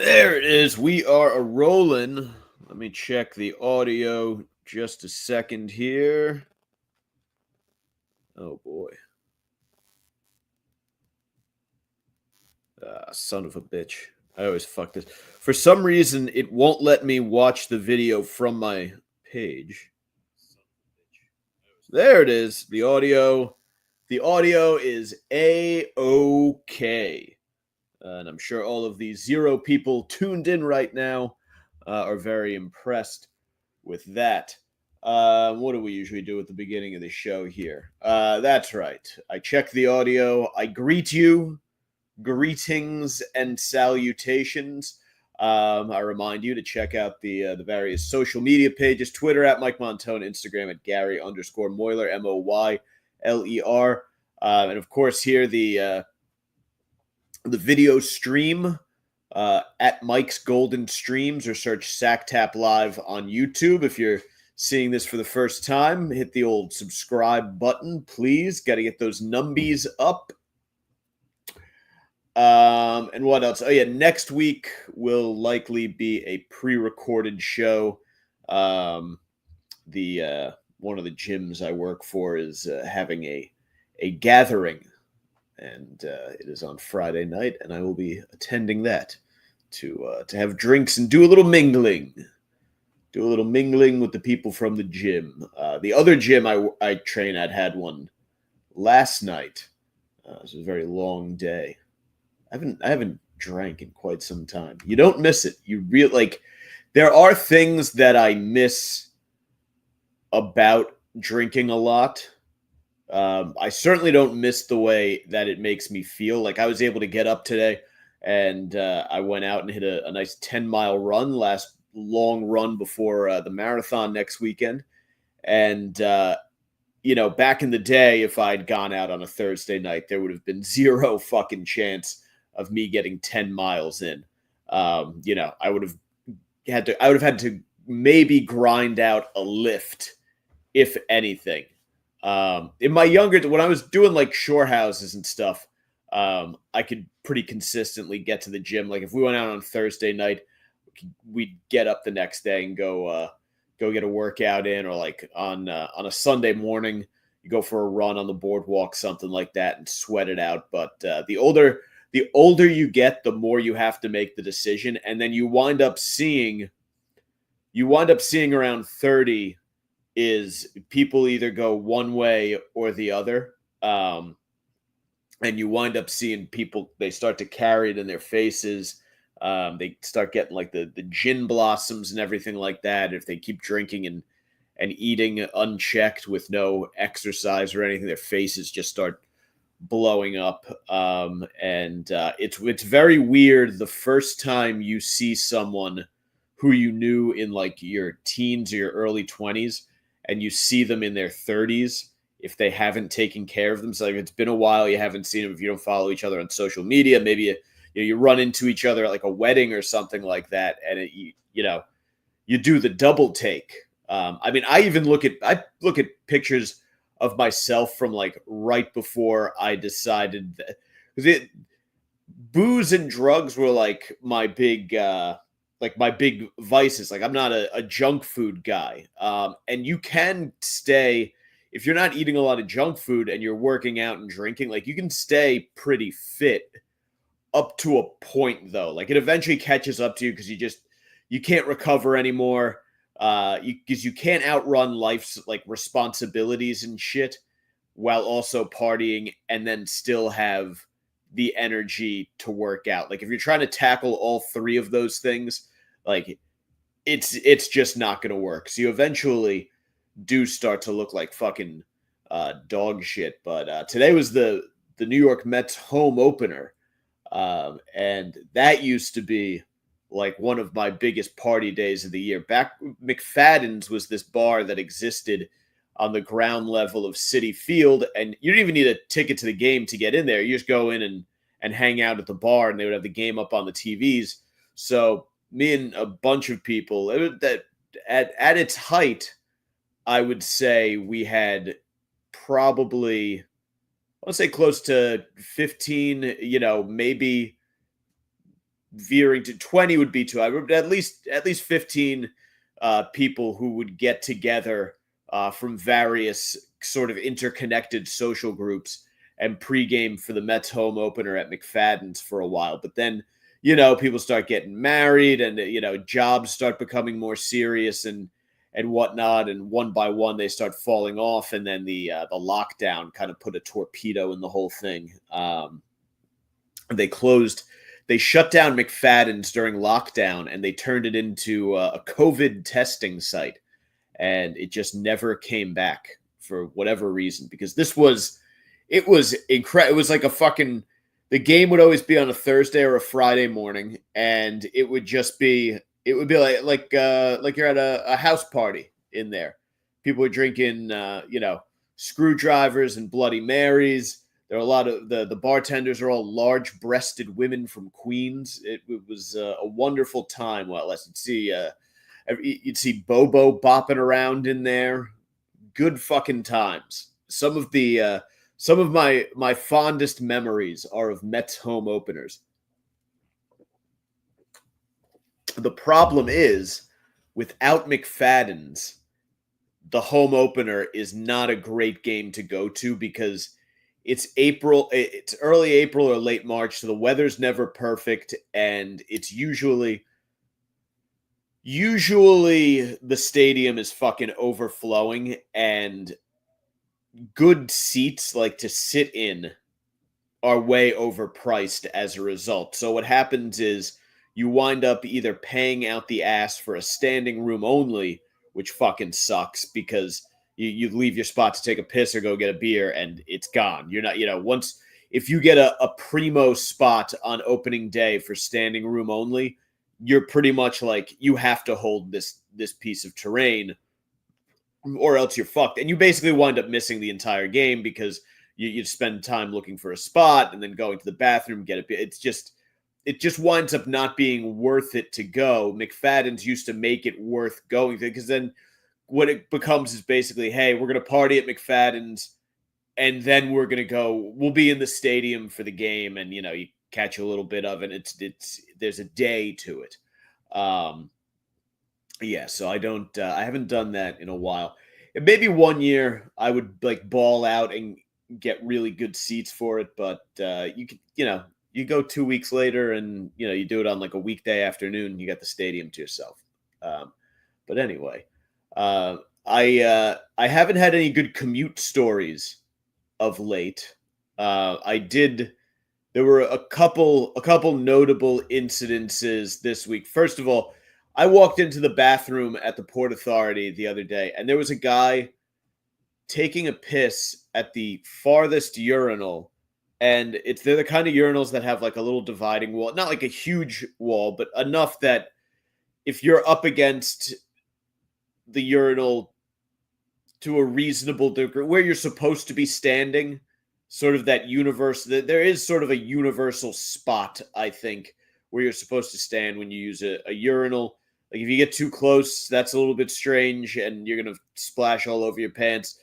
There it is. We are a rolling. Let me check the audio just a second here. Oh boy. Son of a bitch. I always fuck this. For some reason, it won't let me watch the video from my page. There it is. The audio. The audio is A-OK. And I'm sure all of the 0 people tuned in right now are very impressed with that. What do we usually do at the beginning of the show here? That's right. I check the audio. I greet you. Greetings and salutations. I remind you to check out the various social media pages: Twitter at Mike Montone, Instagram at Gary_Moyler, Moyler. And of course, here the video stream at Mike's Golden Streams, or search Sacktap Live on YouTube. If you're seeing this for the first time, hit the old subscribe button, please. Got to get those numbies up. And what else? Oh yeah, next week will likely be a pre-recorded show. The one of the gyms I work for is having a gathering, and it is on Friday night, and I will be attending that to have drinks and do a little mingling. Do a little mingling with the people from the gym. The other gym I train at had one last night. It was a very long day. I haven't drank in quite some time. You don't miss it. You really like. There are things that I miss about drinking a lot. I certainly don't miss the way that it makes me feel. Like, I was able to get up today, and I went out and hit a nice 10-mile run, last long run before the marathon next weekend. And back in the day, if I'd gone out on a Thursday night, there would have been zero fucking chance of me getting 10 miles in. I would have had to maybe grind out a lift, if anything. In my when I was doing like shore houses and stuff, I could pretty consistently get to the gym. Like, if we went out on Thursday night, we'd get up the next day and go get a workout in, or like on a Sunday morning, you go for a run on the boardwalk, something like that, and sweat it out. But the older you get, the more you have to make the decision, and then you wind up seeing around 30 is people either go one way or the other. And you wind up seeing people, they start to carry it in their faces. They start getting like the gin blossoms and everything like that. If they keep drinking and eating unchecked with no exercise or anything, their faces just start blowing up. It's very weird the first time you see someone who you knew in like your teens or your early 20s, and you see them in their 30s if they haven't taken care of themselves. Like, it's been a while, you haven't seen them. If you don't follow each other on social media, maybe you run into each other at like a wedding or something like that, and you do the double take. I look at pictures of myself from like right before I decided that, because booze and drugs were like my big vices. Like, I'm not a junk food guy. And you can stay, if you're not eating a lot of junk food and you're working out and drinking, like, you can stay pretty fit up to a point, though. Like, it eventually catches up to you, because you can't recover anymore. Because you can't outrun life's like responsibilities and shit while also partying, and then still have the energy to work out. Like, if you're trying to tackle all three of those things, like, it's just not going to work. So you eventually do start to look like fucking dog shit. But today was the New York Mets home opener, and that used to be like one of my biggest party days of the year. Back, McFadden's was this bar that existed on the ground level of Citi Field, and you didn't even need a ticket to the game to get in there. You just go in and hang out at the bar, and they would have the game up on the TVs. So me and a bunch of people, that at its height, I would say we had probably, I want to say close to 15, maybe veering to 20 would be too high, but at least 15 people who would get together from various sort of interconnected social groups and pregame for the Mets home opener at McFadden's for a while. But then, people start getting married and, jobs start becoming more serious and whatnot. And one by one, they start falling off. And then the lockdown kind of put a torpedo in the whole thing. They shut down McFadden's during lockdown and they turned it into a COVID testing site. And it just never came back for whatever reason, because it was incredible. It was like the game would always be on a Thursday or a Friday morning, and it would be like you're at a house party in there. People were drinking, screwdrivers and Bloody Marys. There are a lot of the bartenders are all large-breasted women from Queens. It was a wonderful time. Well, you'd see Bobo bopping around in there. Good fucking times. Some of my fondest memories are of Mets home openers. The problem is, without McFadden's, the home opener is not a great game to go to because it's early April or late March, so the weather's never perfect, and it's usually the stadium is fucking overflowing, and good seats like to sit in are way overpriced as a result. So what happens is you wind up either paying out the ass for a standing room only, which fucking sucks because you leave your spot to take a piss or go get a beer and it's gone. You're not, if you get a primo spot on opening day for standing room only, you're pretty much like, you have to hold this piece of terrain or else you're fucked. And you basically wind up missing the entire game because you spend time looking for a spot and then going to the bathroom, get a beer. It just winds up not being worth it to go. McFadden's used to make it worth going to, because then what it becomes is basically, hey, we're going to party at McFadden's and then we'll be in the stadium for the game, and you catch a little bit of it. There's a day to it. So I haven't done that in a while. And maybe one year I would like ball out and get really good seats for it, but you go 2 weeks later and you do it on like a weekday afternoon, you got the stadium to yourself. But anyway, I haven't had any good commute stories of late. There were a couple notable incidences this week. First of all, I walked into the bathroom at the Port Authority the other day, and there was a guy taking a piss at the farthest urinal. And they're the kind of urinals that have like a little dividing wall, not like a huge wall, but enough that if you're up against the urinal to a reasonable degree, where you're supposed to be standing, sort of that there is sort of a universal spot, I think, where you're supposed to stand when you use a urinal. Like if you get too close, that's a little bit strange and you're going to splash all over your pants.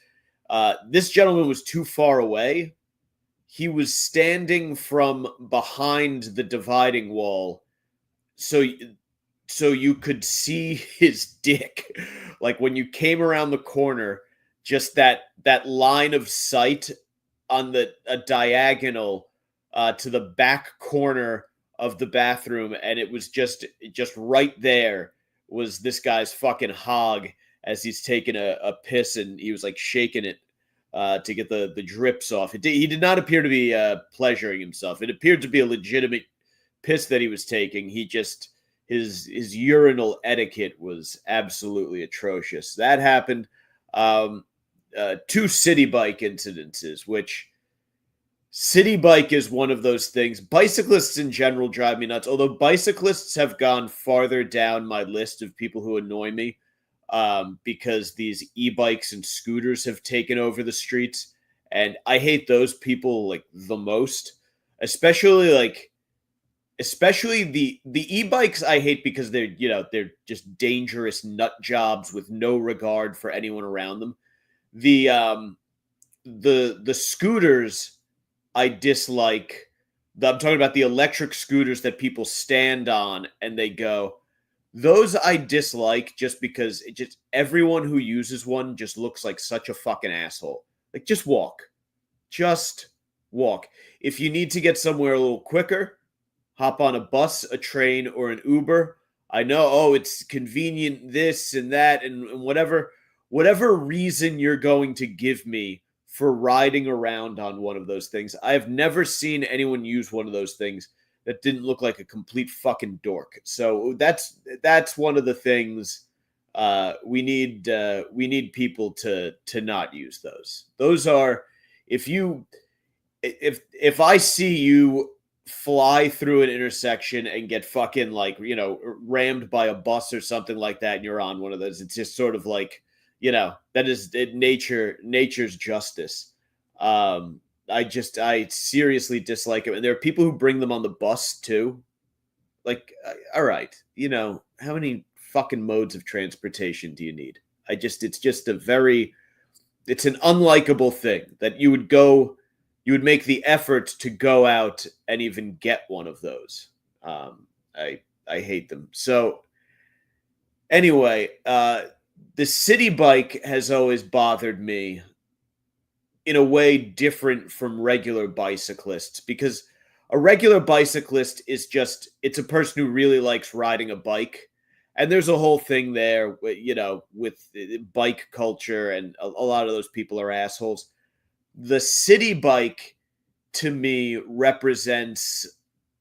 This gentleman was too far away. He was standing from behind the dividing wall, so you could see his dick. Like when you came around the corner, just that line of sight on a diagonal to the back corner of the bathroom, and it was just right there was this guy's fucking hog as he's taking a piss, and he was like shaking it to get the drips off. He did not appear to be pleasuring himself. It appeared to be a legitimate piss that he was taking. His urinal etiquette was absolutely atrocious. That happened. 2 city bike incidences, which city bike is one of those things. Bicyclists in general drive me nuts, although bicyclists have gone farther down my list of people who annoy me. Because these e-bikes and scooters have taken over the streets, and I hate those people like the most. Especially the e-bikes I hate because they're just dangerous nut jobs with no regard for anyone around them. The scooters I dislike I'm talking about the electric scooters that people stand on and they go. Those I dislike just because it just everyone who uses one just looks like such a fucking asshole. Like just walk. Just walk. If you need to get somewhere a little quicker, hop on a bus, a train, or an Uber. I know, oh, it's convenient, this and that, and whatever reason you're going to give me for riding around on one of those things. I have never seen anyone use one of those things that didn't look like a complete fucking dork. So that's one of the things we need people to not use those. Those are if I see you fly through an intersection and get fucking like, rammed by a bus or something like that and you're on one of those, it's just sort of like, that is nature's justice. I seriously dislike it. And there are people who bring them on the bus too. Like, all right, how many fucking modes of transportation do you need? It's just it's an unlikable thing that you would make the effort to go out and even get one of those. I hate them. So anyway, the city bike has always bothered me in a way different from regular bicyclists, because a regular bicyclist it's a person who really likes riding a bike. And there's a whole thing there, with bike culture, and a lot of those people are assholes. The city bike to me represents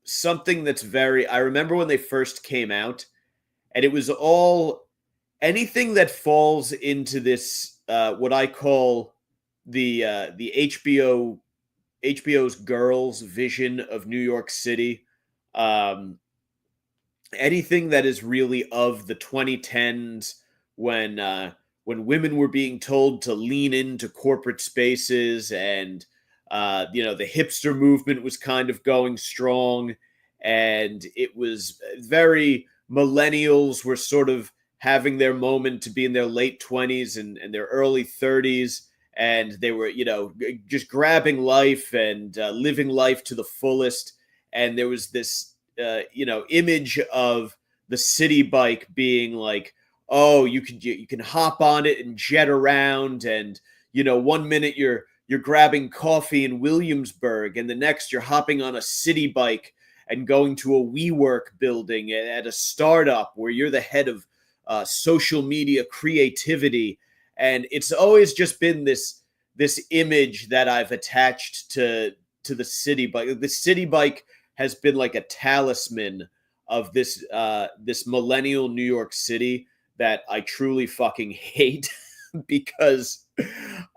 something that's I remember when they first came out, and it was all anything that falls into this what I call the HBO's girls vision of New York City. Anything that is really of the 2010s, when women were being told to lean into corporate spaces, and the hipster movement was kind of going strong, and it was very millennials were sort of having their moment to be in their late 20s and their early 30s, and they were just grabbing life and living life to the fullest. And there was this image of the city bike being like, oh, you can hop on it and jet around, and 1 minute you're grabbing coffee in Williamsburg, and the next you're hopping on a city bike and going to a WeWork building at a startup where you're the head of social media creativity. And it's always just been this image that I've attached to the city bike. The city bike has been like a talisman of this millennial New York City that I truly fucking hate. Because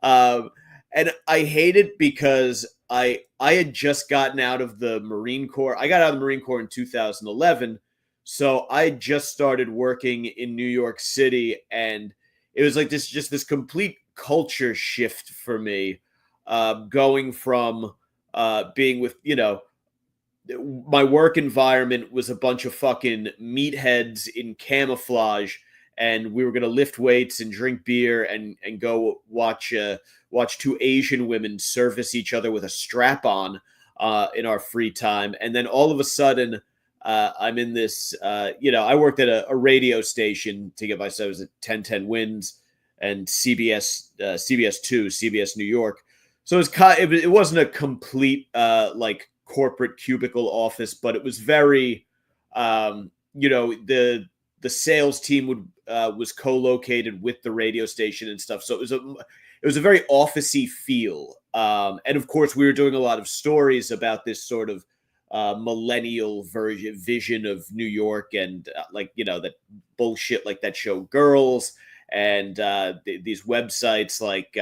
and I hate it because I had just gotten out of the Marine Corps. I got out of the Marine Corps in 2011. So I just started working in New York City, and it was like this complete culture shift for me, going from being with, my work environment was a bunch of fucking meatheads in camouflage, and we were going to lift weights and drink beer and go watch two Asian women service each other with a strap on in our free time. And then all of a sudden, I'm in this, I worked at a radio station to get myself. I was at 1010 Wins and CBS 2, CBS New York. So it wasn't a complete like corporate cubicle office, but it was very, the sales team was co-located with the radio station and stuff. So it was a very officey feel. And of course, we were doing a lot of stories about this sort of millennial vision of New York, and that bullshit like that show Girls, and these websites like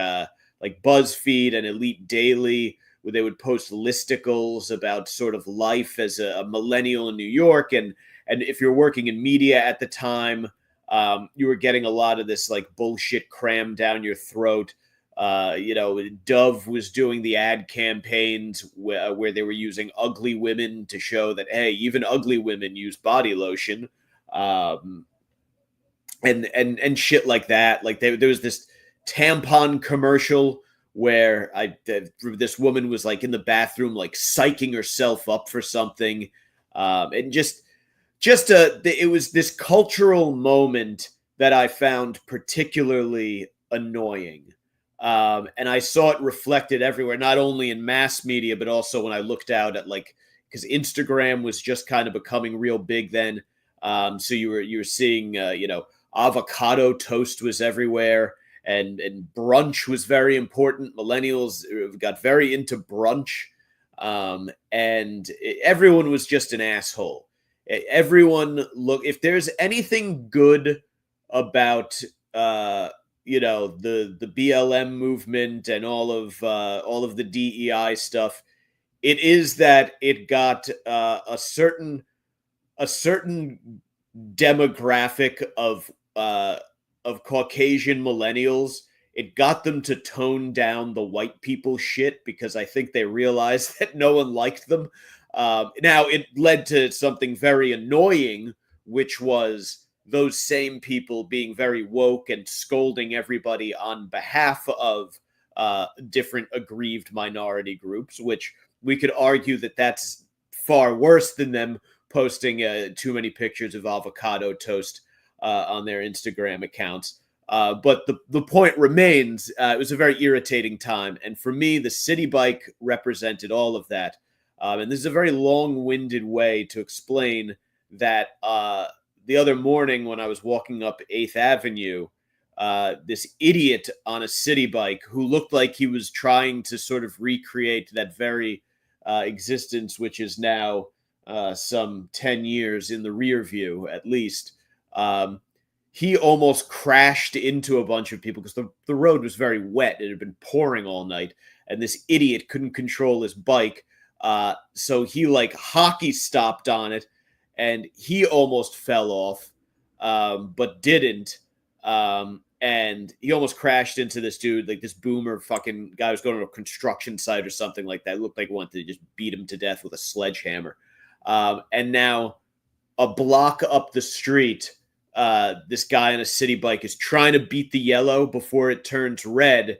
BuzzFeed and Elite Daily, where they would post listicles about sort of life as a millennial in New York. And if you're working in media at the time, you were getting a lot of this like bullshit crammed down your throat. Dove was doing the ad campaigns where they were using ugly women to show that, hey, even ugly women use body lotion, and shit like that. Like there was this tampon commercial where this woman was like in the bathroom, like psyching herself up for something, and it was this cultural moment that I found particularly annoying. And I saw it reflected everywhere, not only in mass media, but also when I looked out at like, because Instagram was just kind of becoming real big then. So you were seeing, avocado toast was everywhere, and brunch was very important. Millennials got very into brunch, everyone was just an asshole. Everyone if there's anything good about the BLM movement and all of the DEI stuff, it is that it got a certain demographic of Caucasian millennials. It got them to tone down the white people shit because I think they realized that no one liked them. Now, it led to something very annoying, which was those same people being very woke and scolding everybody on behalf of different aggrieved minority groups, which we could argue that that's far worse than them posting too many pictures of avocado toast on their Instagram accounts. But the point remains, it was a very irritating time. And for me, the city bike represented all of that. And this is a very long-winded way to explain that the other morning when I was walking up 8th Avenue, this idiot on a city bike who looked like he was trying to sort of recreate that very existence, which is now some 10 years in the rear view, at least. He almost crashed into a bunch of people because the road was very wet. It had been pouring all night, and this idiot couldn't control his bike. So he like hockey stopped on it, and he almost fell off, but didn't. And he almost crashed into this dude, like this boomer fucking guy was going to a construction site or something like that. It looked like he wanted to just beat him to death with a sledgehammer. And now a block up the street, this guy on a city bike is trying to beat the yellow before it turns red.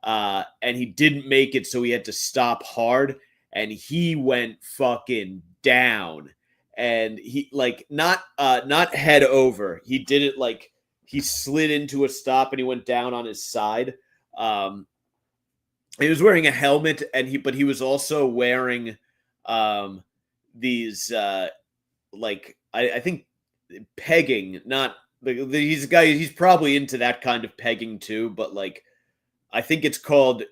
And he didn't make it, so he had to stop hard. And he went fucking down. And he like not head over. He did it like he slid into a stop and he went down on his side. He was wearing a helmet, but he was also wearing these I think pegging, not he's a guy, he's probably into that kind of pegging too, but like I think it's called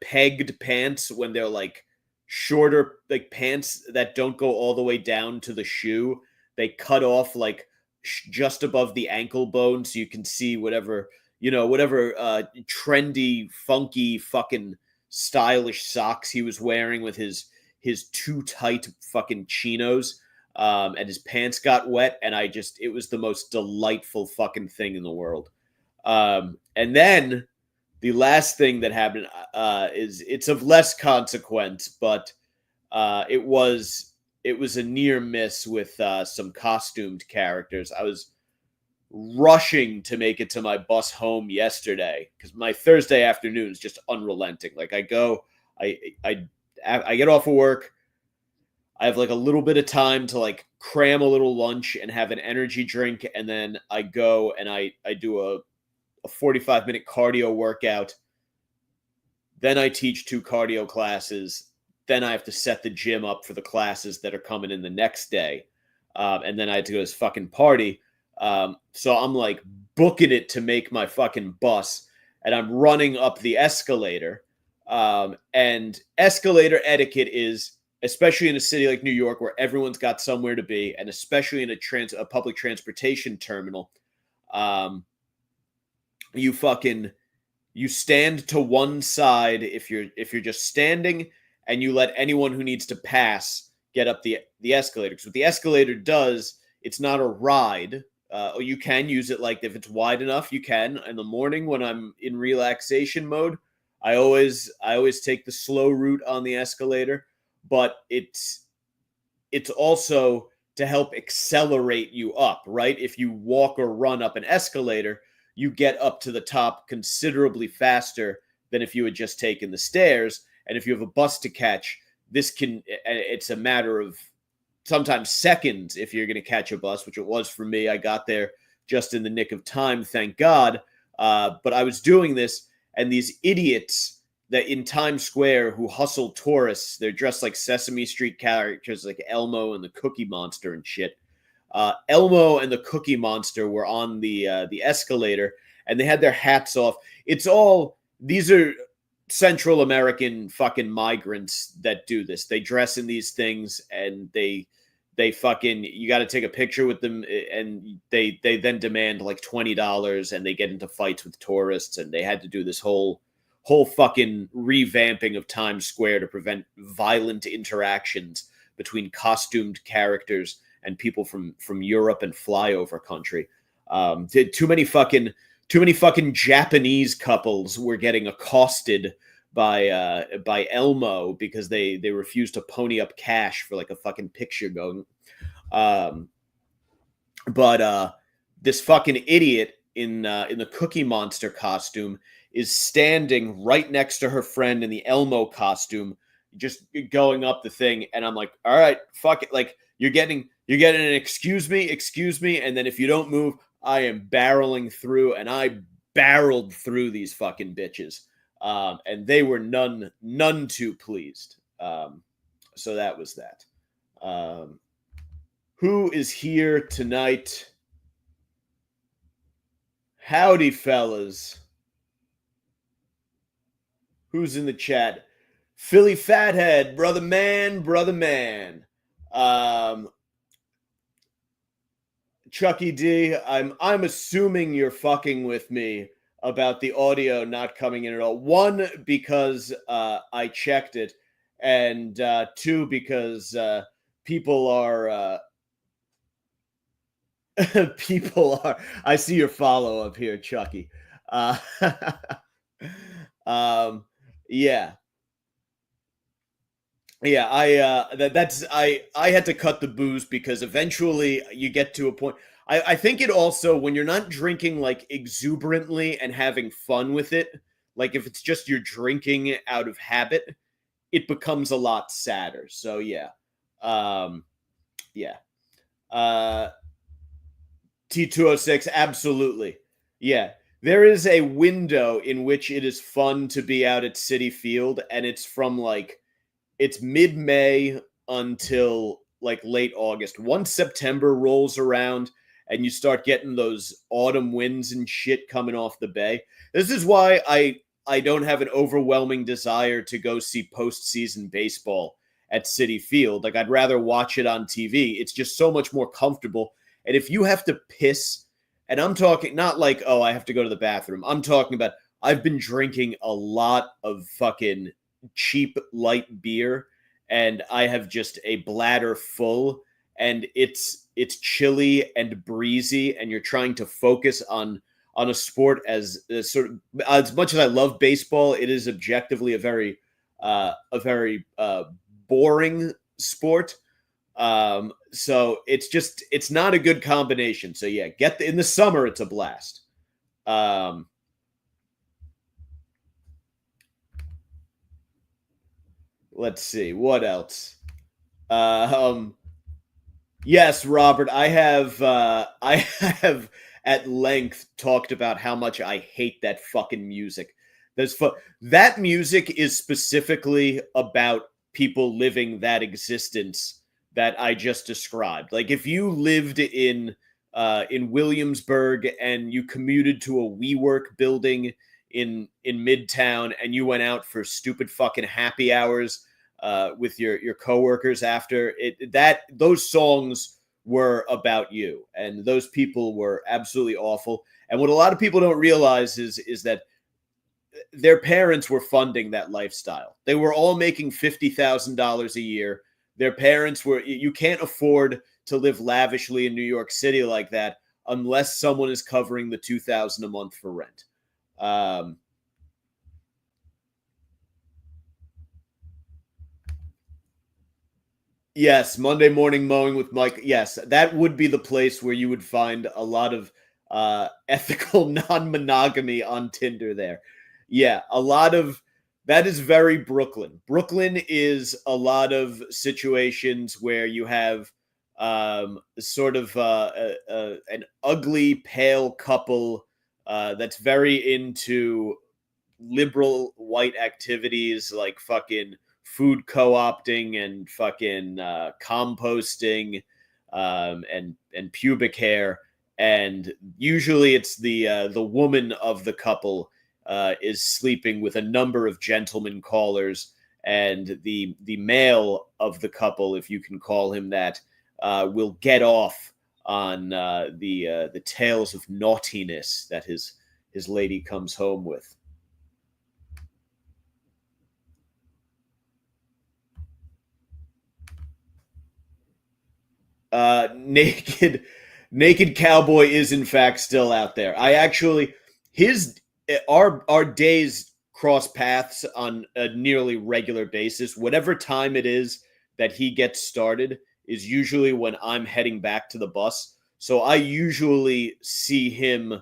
pegged pants when they're like shorter, like pants that don't go all the way down to the shoe. They cut off like just above the ankle bone so you can see whatever trendy, funky, fucking stylish socks he was wearing with his too tight fucking chinos. And his pants got wet, and it was the most delightful fucking thing in the world. And then the last thing that happened it's of less consequence, but it was a near miss with some costumed characters. I was rushing to make it to my bus home yesterday because my Thursday afternoon is just unrelenting. Like I get off of work. I have like a little bit of time to like cram a little lunch and have an energy drink. And then I go and I do a 45-minute cardio workout. Then I teach 2 cardio classes. Then I have to set the gym up for the classes that are coming in the next day. And then I had to go to this fucking party. So I'm like booking it to make my fucking bus. And I'm running up the escalator. And escalator etiquette is, especially in a city like New York where everyone's got somewhere to be, and especially in a public transportation terminal, you stand to one side if you're just standing, and you let anyone who needs to pass get up the escalator. Because what the escalator does, it's not a ride. Or you can use it like if it's wide enough, you can. In the morning when I'm in relaxation mode, I always take the slow route on the escalator. But it's also to help accelerate you up, right? If you walk or run up an escalator, you get up to the top considerably faster than if you had just taken the stairs. And if you have a bus to catch, it's a matter of sometimes seconds if you're going to catch a bus, which it was for me. I got there just in the nick of time, thank God. But I was doing this, and these idiots that in Times Square who hustle tourists, they're dressed like Sesame Street characters like Elmo and the Cookie Monster and shit. Elmo and the Cookie Monster were on the escalator, and they had their hats off. These are Central American fucking migrants that do this. They dress in these things, and they fucking, you got to take a picture with them, and they then demand like $20, and they get into fights with tourists, and they had to do this whole fucking revamping of Times Square to prevent violent interactions between costumed characters and people from Europe and flyover country. Too many fucking Japanese couples were getting accosted by Elmo because they refused to pony up cash for like a fucking picture going. But this fucking idiot in the Cookie Monster costume is standing right next to her friend in the Elmo costume, just going up the thing, and I'm like, all right, fuck it, like you're getting an excuse me, and then if you don't move, I am barreling through, and I barreled through these fucking bitches, and they were none too pleased. So that was that. Who is here tonight? Howdy, fellas. Who's in the chat? Philly Fathead, brother man. Chucky D, I'm assuming you're fucking with me about the audio not coming in at all. One, because I checked it, and two, because people are I see your follow up here, Chucky. Yeah. Yeah, I had to cut the booze because eventually you get to a point. I think it also, when you're not drinking like exuberantly and having fun with it, like if it's just you're drinking out of habit, it becomes a lot sadder. So yeah. Yeah. T206, absolutely. Yeah. There is a window in which it is fun to be out at Citi Field, and it's mid-May until like late August. Once September rolls around and you start getting those autumn winds and shit coming off the bay. This is why I don't have an overwhelming desire to go see postseason baseball at Citi Field. Like, I'd rather watch it on TV. It's just so much more comfortable. And if you have to piss, and I'm talking not like, oh, I have to go to the bathroom. I'm talking about, I've been drinking a lot of fucking cheap light beer, and I have just a bladder full, and it's chilly and breezy, and you're trying to focus on a sport as sort of, as much as I love baseball, it is objectively a very boring sport. So it's not a good combination. So yeah, in the summer, it's a blast. Let's see what else. Yes, Robert, I have at length talked about how much I hate that fucking music. That music is specifically about people living that existence that I just described. Like, if you lived in Williamsburg and you commuted to a WeWork building in Midtown and you went out for stupid fucking happy hours with your coworkers after it, those songs were about you, and those people were absolutely awful. And what a lot of people don't realize is that their parents were funding that lifestyle. They were all making $50,000 a year. Their parents were, you can't afford to live lavishly in New York City like that unless someone is covering the $2,000 a month for rent. Yes, Monday morning mowing with Mike. Yes, that would be the place where you would find a lot of ethical non-monogamy on Tinder there. Yeah, a lot of that is very Brooklyn. Brooklyn is a lot of situations where you have sort of an ugly, pale couple that's very into liberal white activities like fucking food co-opting and fucking composting and pubic hair, and usually it's the woman of the couple is sleeping with a number of gentlemen callers, and the male of the couple, if you can call him that, will get off on the tales of naughtiness that his lady comes home with. Naked cowboy is in fact still out there. I actually his our days cross paths on a nearly regular basis. Whatever time it is that he gets started is usually when I'm heading back to the bus. So I usually see him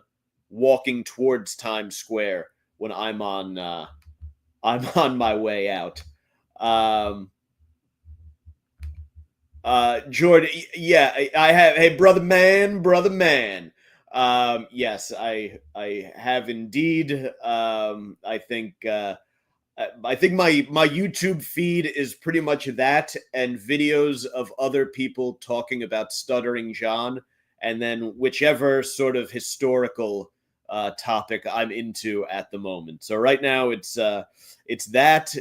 walking towards Times Square when I'm on my way out. Um, Jordan, yeah, I have. Hey, brother man, brother man. Yes, I have indeed. I think my YouTube feed is pretty much that and videos of other people talking about stuttering John, and then whichever sort of historical topic I'm into at the moment. So right now it's that,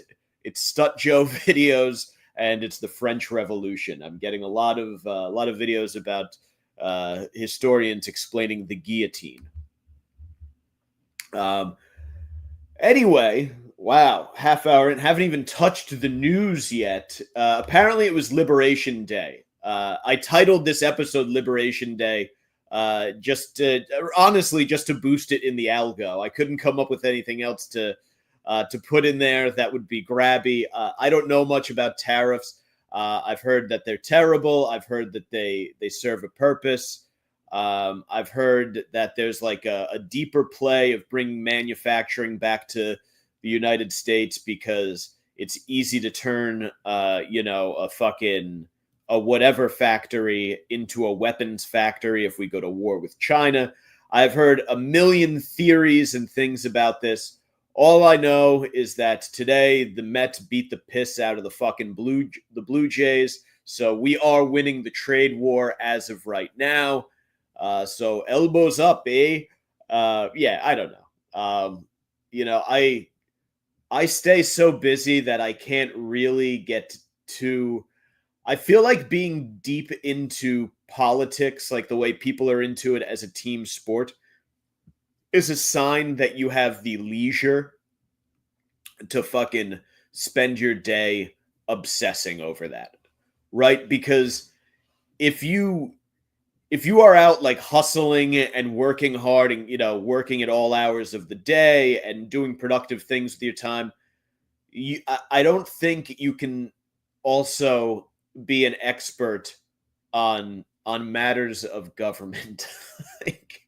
it's Stut Joe videos, and it's the French Revolution. I'm getting a lot of videos about historians explaining the guillotine. Um, Anyway, wow, half hour and haven't even touched the news yet. Apparently, it was Liberation Day. I titled this episode Liberation Day just honestly just to boost it in the algo. I couldn't come up with anything else to put in there that would be grabby. I don't know much about tariffs. I've heard that they're terrible. I've heard that they serve a purpose. I've heard that there's like a deeper play of bringing manufacturing back to the United States because it's easy to turn, a fucking a whatever factory into a weapons factory if we go to war with China. I've heard a million theories and things about this. All I know is that today the Mets beat the piss out of the Blue Jays, so we are winning the trade war as of right now. So elbows up, eh? Yeah, I don't know. You know, I stay so busy that I can't really get to. I feel like being deep into politics, like the way people are into it as a team sport, is a sign that you have the leisure to fucking spend your day obsessing over that, right? Because if you if you are out like hustling and working hard and working at all hours of the day and doing productive things with your time, I don't think you can also be an expert on matters of government. Like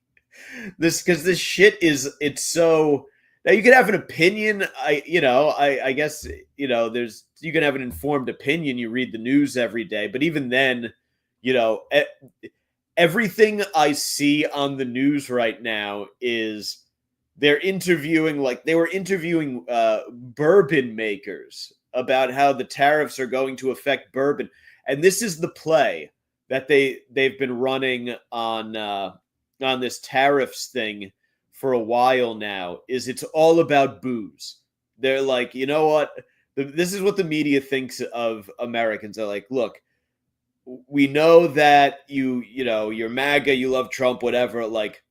this, because this shit is it's so now you can have an opinion. I guess there's you can have an informed opinion. You read the news every day, but even then, you know everything I see on the news right now is they were interviewing bourbon makers about how the tariffs are going to affect bourbon, and this is the play that they've been running on this tariffs thing for a while now. Is it's all about booze. They're like, you know what? This is what the media thinks of Americans. They're like, look, we know that you're MAGA, you love Trump, whatever. Like,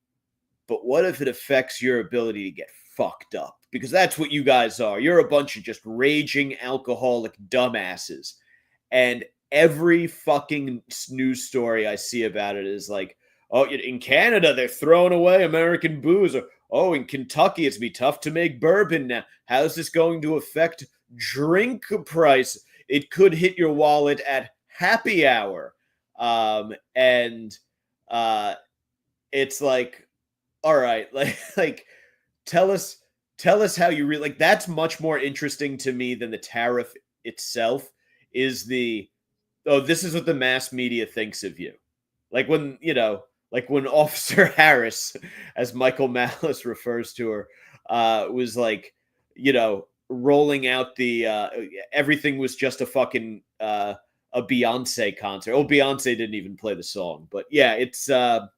but what if it affects your ability to get fucked up? Because that's what you guys are. You're a bunch of just raging alcoholic dumbasses. And every fucking news story I see about it is like, oh, in Canada, they're throwing away American booze. Or, oh, in Kentucky, it's be tough to make bourbon now. How's this going to affect drink price? It could hit your wallet at happy hour. And it's like, all right, like tell us tell us how you really like. That's much more interesting to me than the tariff itself. Is the oh, this is what the mass media thinks of you. Like when, like when Officer Harris, as Michael Malice refers to her, was like, rolling out the everything was just a fucking a Beyonce concert. Oh, Beyonce didn't even play the song, but yeah, it's there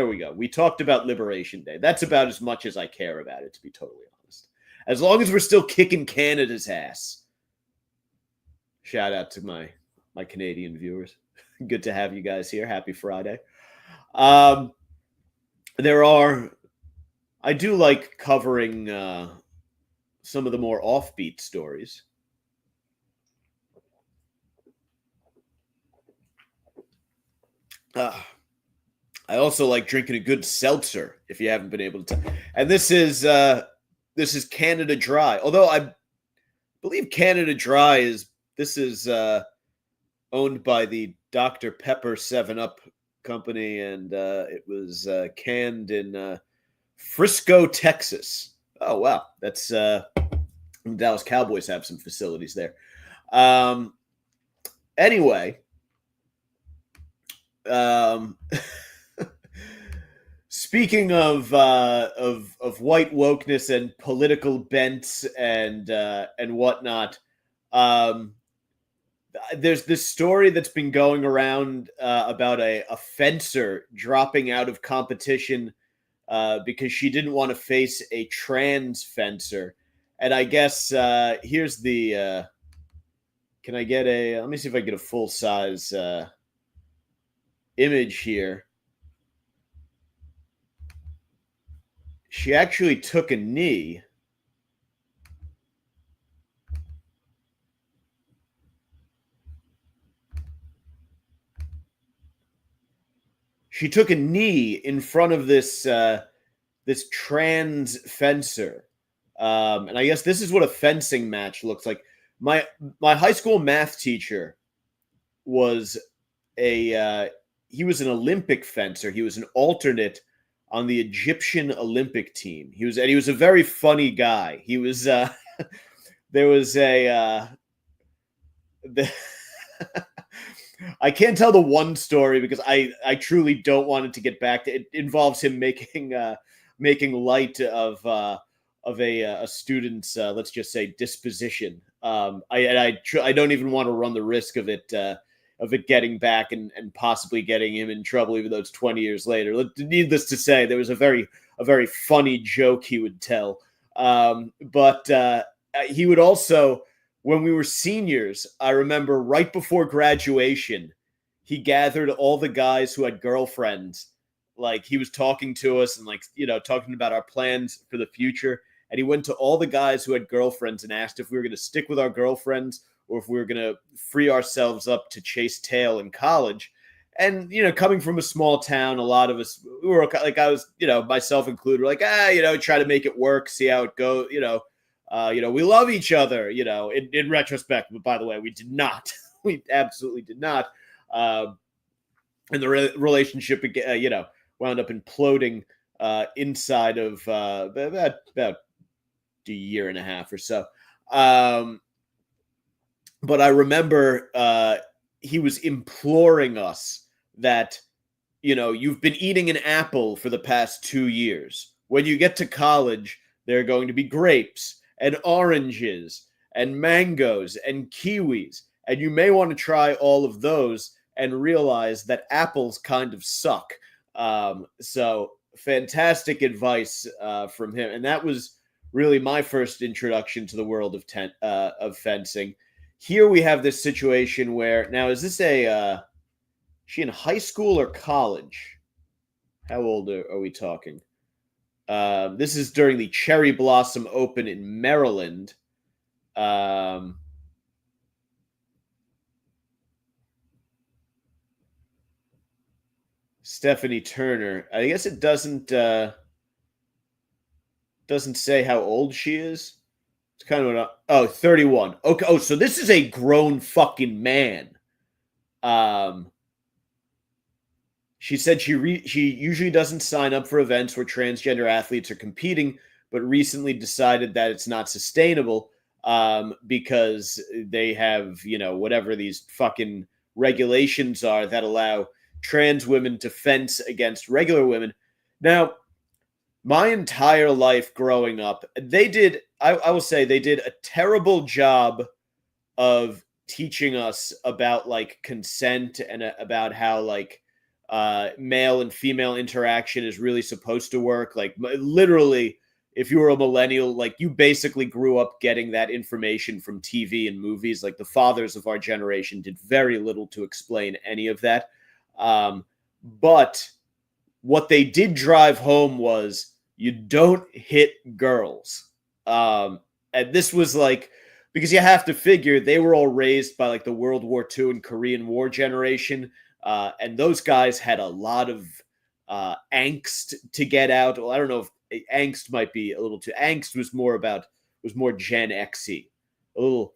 we go. We talked about Liberation Day. That's about as much as I care about it, to be totally honest. As long as we're still kicking Canada's ass. Shout out to my Canadian viewers. Good to have you guys here. Happy Friday. Um, there are, I do like covering some of the more offbeat stories. I also like drinking a good seltzer. If you haven't been able to, and this is Canada Dry. Although I believe Canada Dry is owned by the Dr. Pepper 7-Up company, and it was canned in Frisco, Texas. Oh wow, that's Dallas Cowboys have some facilities there. Anyway, speaking of white wokeness and political bents and whatnot, there's this story that's been going around about a fencer dropping out of competition because she didn't want to face a trans fencer. And I guess here's the. Can I get a? Let me see if I can get a full size image here. She actually took a knee. She took a knee in front of this this trans fencer, and I guess this is what a fencing match looks like. My high school math teacher was he was an Olympic fencer. He was an alternate on the Egyptian Olympic team. He was a very funny guy. He was there was a I can't tell the one story because I truly don't want it to get back to it. Involves him making light of a student's let's just say disposition. I don't even want to run the risk of it getting back and possibly getting him in trouble, even though it's 20 years later. Needless to say, there was a very funny joke he would tell. But he would also, when we were seniors, I remember right before graduation, he gathered all the guys who had girlfriends. Like he was talking to us and talking about our plans for the future. And he went to all the guys who had girlfriends and asked if we were going to stick with our girlfriends or if we were going to free ourselves up to chase tail in college. And, coming from a small town, a lot of us, we were like, I was, myself included, like, try to make it work, see how it goes, we love each other, in retrospect. But by the way, we did not. We absolutely did not. And the relationship, wound up imploding inside of about a year and a half or so. But I remember he was imploring us that, you've been eating an apple for the past 2 years. When you get to college, there are going to be grapes and oranges and mangoes and kiwis. And you may want to try all of those and realize that apples kind of suck. So fantastic advice from him. And that was really my first introduction to the world of fencing. Here we have this situation where, now is this she in high school or college? How old are we talking? This is during the Cherry Blossom Open in Maryland. Stephanie Turner. I guess it doesn't say how old she is. It's kind of 31. Okay. Oh, so this is a grown fucking man. She said she usually doesn't sign up for events where transgender athletes are competing, but recently decided that it's not sustainable because they have, whatever these fucking regulations are that allow trans women to fence against regular women. Now, my entire life growing up, I will say, they did a terrible job of teaching us about like consent and about how like male and female interaction is really supposed to work. Like literally, if you were a millennial, like you basically grew up getting that information from TV and movies. Like the fathers of our generation did very little to explain any of that. But what they did drive home was you don't hit girls. And this was like, because you have to figure they were all raised by like the World War II and Korean War generation. And those guys had a lot of angst to get out. Well, I don't know if angst might be a little too. Angst was more Gen X-y. A little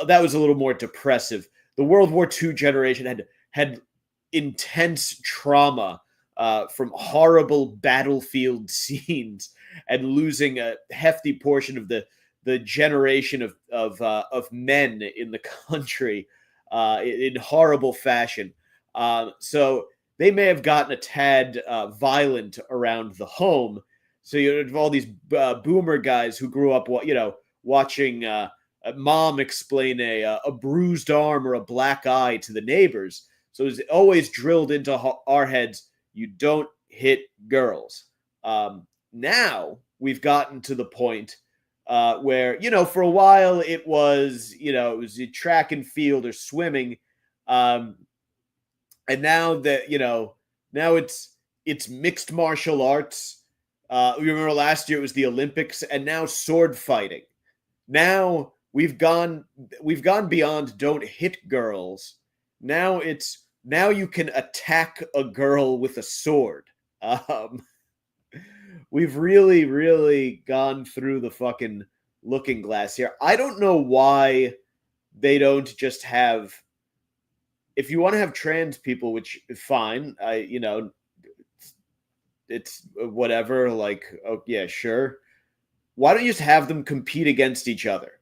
that was a little more depressive. The World War II generation had intense trauma from horrible battlefield scenes and losing a hefty portion of the generation of men in the country in horrible fashion. So they may have gotten a tad violent around the home. So you have all these boomer guys who grew up, watching mom explain a bruised arm or a black eye to the neighbors. So it's always drilled into our heads, you don't hit girls. Now we've gotten to the point where, for a while it was track and field or swimming. And now that, now it's mixed martial arts. We remember last year it was the Olympics, and now sword fighting. Now we've gone beyond don't hit girls. Now you can attack a girl with a sword. We've really, really gone through the fucking looking glass here. I don't know why they don't just have. If you want to have trans people, which is fine, it's whatever. Like, oh yeah, sure. Why don't you just have them compete against each other?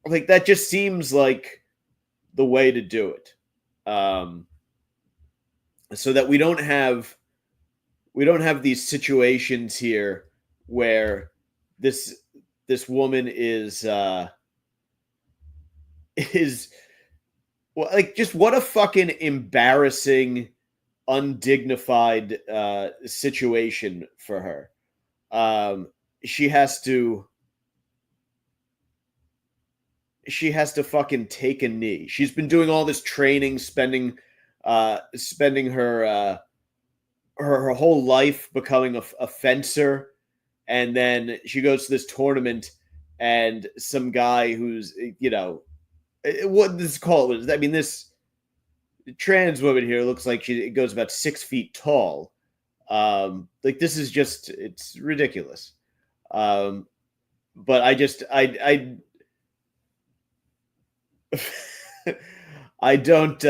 Like that just seems like the way to do it, so that we don't have these situations here where this woman is well, like, just what a fucking embarrassing, undignified situation for her. She has to fucking take a knee. She's been doing all this training, spending her whole life becoming a fencer, and then she goes to this tournament, and some guy who's what this call is. I mean, this trans woman here looks like she goes about 6 feet tall. Like this is just, it's ridiculous. But I I don't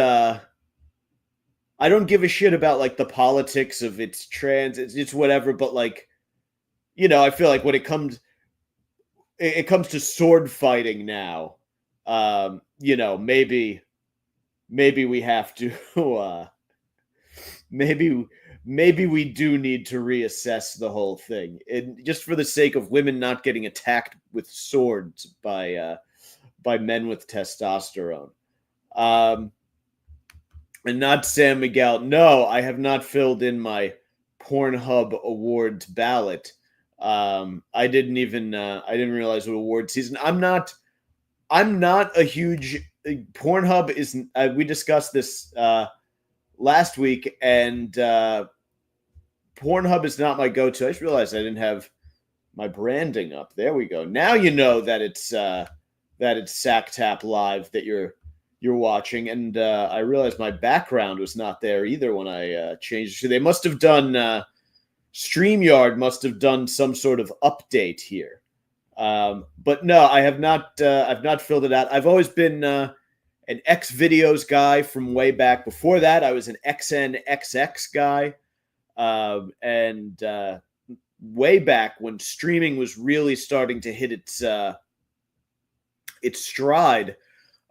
give a shit about like the politics of it's trans. It's whatever. But like, I feel like when it comes to sword fighting now, maybe we have to maybe we do need to reassess the whole thing, and just for the sake of women not getting attacked with swords by men with testosterone. And not Sam Miguel. No, I have not filled in my Pornhub awards ballot. I didn't realize what award season. I'm not a huge Pornhub is. We discussed this last week, and Pornhub is not my go-to. I just realized I didn't have my branding up. There we go. Now you know that it's Sacktap Live that you're watching, and I realized my background was not there either when I changed it. So they must have done StreamYard must have done some sort of update here. But no, I have not. I've not filled it out. I've always been an X videos guy from way back. Before that, I was an XNXX guy, and way back when streaming was really starting to hit its stride.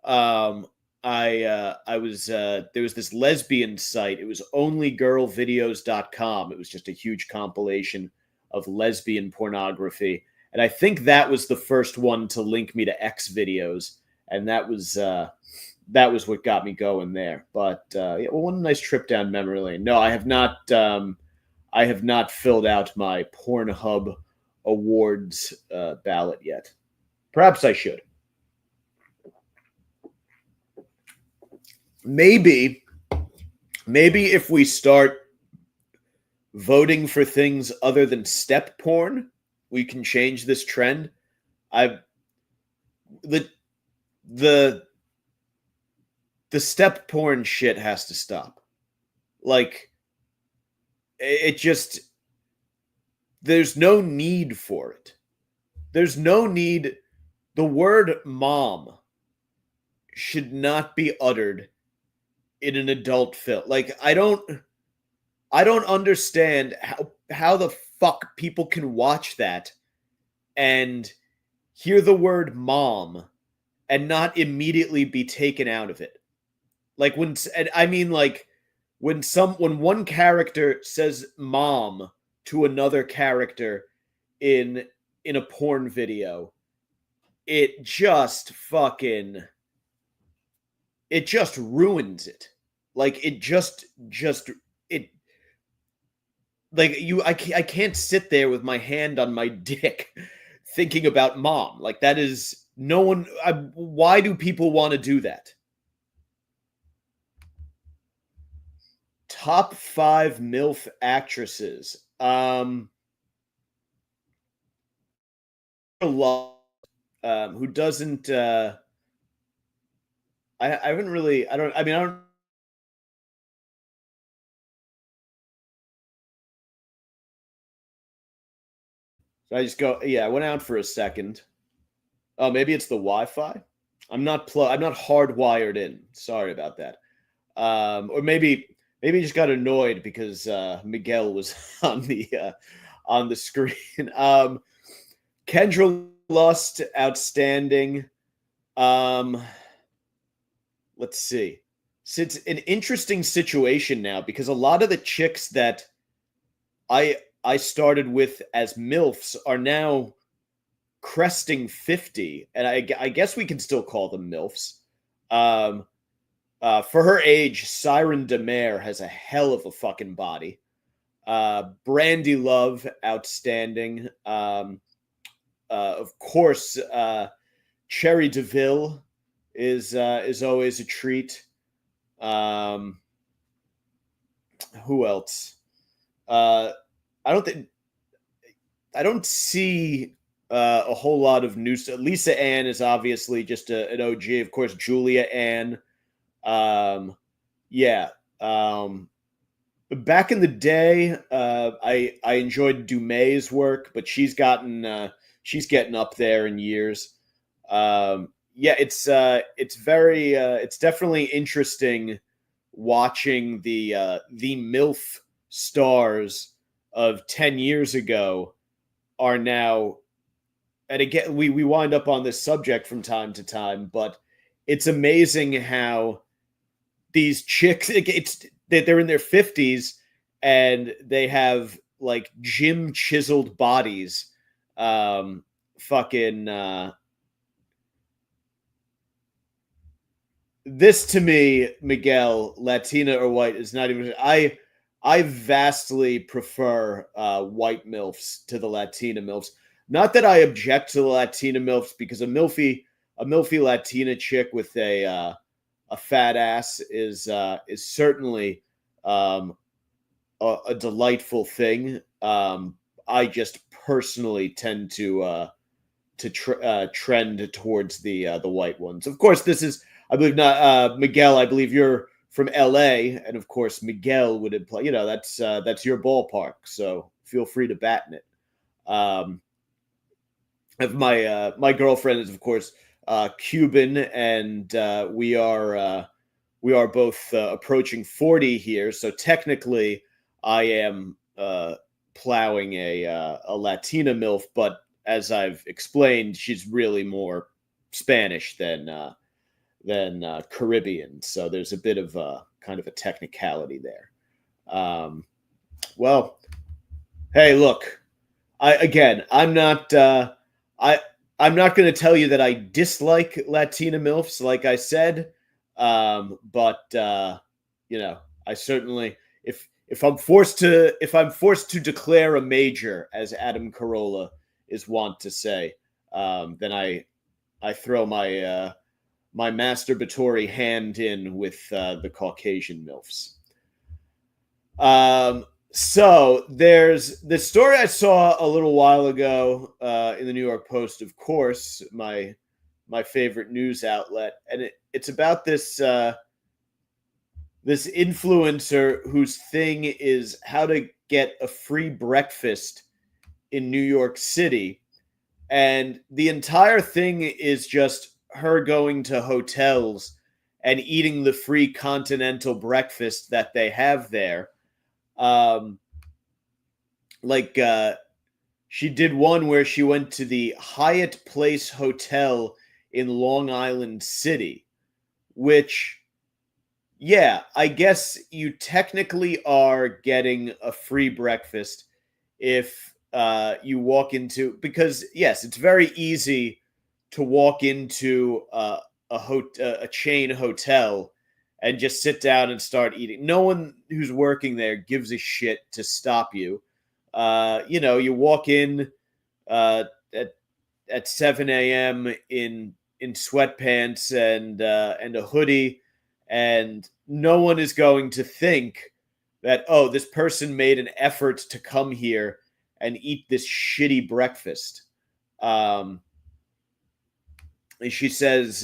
um I was there was this lesbian site. It was onlygirlvideos.com. It was just a huge compilation of lesbian pornography, and I think that was the first one to link me to X videos, and that was what got me going there. But yeah, well, one nice trip down memory lane. No, I have not filled out my Pornhub awards ballot yet. Perhaps I should. Maybe if we start voting for things other than step porn, we can change this trend. I the the the step porn shit has to stop. Like, it just, there's no need for it. There's no need. The word mom should not be uttered in an adult film. Like, I don't understand how the fuck people can watch that and hear the word mom and not immediately be taken out of it. Like, when, and I mean, like, when one character says mom to another character in a porn video, it just fucking, it just ruins it. Like, it just it, like, I can't sit there with my hand on my dick thinking about mom. Like, that is, no one, why do people want to do that? Top 5 MILF actresses. A lot. Who doesn't I haven't really, I don't. So I just go, yeah, I went out for a second. Oh, maybe it's the Wi-Fi. I'm not hardwired in. Sorry about that. Or maybe he just got annoyed because Miguel was on the screen. Kendra Lust, outstanding. Um, let's see. So it's an interesting situation now because a lot of the chicks that I started with as MILFs are now cresting 50, and I guess we can still call them MILFs. For her age, Siren Demare has a hell of a fucking body. Brandy Love, outstanding. Of course, Cherry DeVille is always a treat. Who else? I don't think I don't see a whole lot of new stuff. Lisa Ann is obviously just an OG. Of course, Julia Ann. Yeah. Back in the day, I enjoyed Dumay's work, but she's getting up there in years. Yeah, it's very it's definitely interesting watching the MILF stars of 10 years ago are now, and again, we wind up on this subject from time to time, but it's amazing how these chicks, it's that they're in their 50s and they have like gym chiseled bodies. Fucking This to me, Miguel, Latina or white is not even. I vastly prefer white milfs to the Latina milfs. Not that I object to the Latina milfs, because a milfy Latina chick with a fat ass is certainly a delightful thing. I just personally tend to trend towards the white ones. Of course, this is, I believe, not Miguel. I believe you're from L.A., and of course, Miguel would imply, that's your ballpark. So feel free to batten it. My girlfriend is, of course, Cuban, and we are both approaching 40 here. So technically, I am plowing a Latina MILF, but as I've explained, she's really more Spanish than Caribbean. So there's a bit of a kind of a technicality there. Well, hey, look, I'm not I I'm not going to tell you that I dislike Latina milfs, like I said, but I certainly if I'm forced to declare a major, as Adam Carolla is wont to say, then I throw my masturbatory hand in with the Caucasian milfs. So there's the story I saw a little while ago in the New York Post, of course, my favorite news outlet, and it's about this influencer whose thing is how to get a free breakfast in New York City, and the entire thing is just her going to hotels and eating the free continental breakfast that they have there. Um, like she did one where she went to the Hyatt Place Hotel in Long Island City, which, yeah, I guess you technically are getting a free breakfast if you walk into, because yes, it's very easy to walk into a chain hotel and just sit down and start eating. No one who's working there gives a shit to stop you. You walk in uh, at 7 a.m. in sweatpants and a hoodie, and no one is going to think that, oh, this person made an effort to come here and eat this shitty breakfast. Um, and she says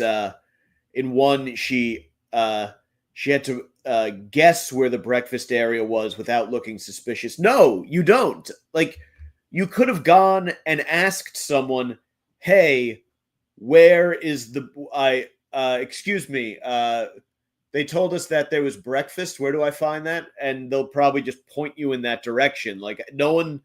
in one she had to guess where the breakfast area was without looking suspicious. No, you don't. Like, you could have gone and asked someone, "Hey, where is the I? Excuse me. They told us that there was breakfast. Where do I find that?" And they'll probably just point you in that direction. Like, no one.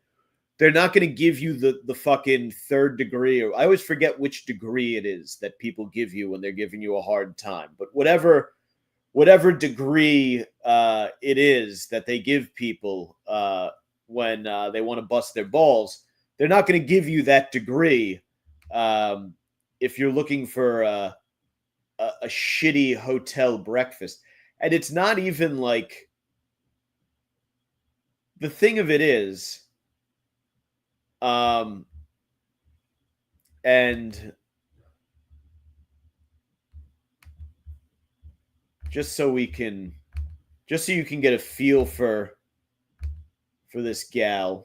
They're not going to give you the fucking third degree. Or I always forget which degree it is that people give you when they're giving you a hard time. But whatever degree it is that they give people when they want to bust their balls, they're not going to give you that degree if you're looking for a shitty hotel breakfast. And it's not even like, the thing of it is, and just so you can get a feel for this gal.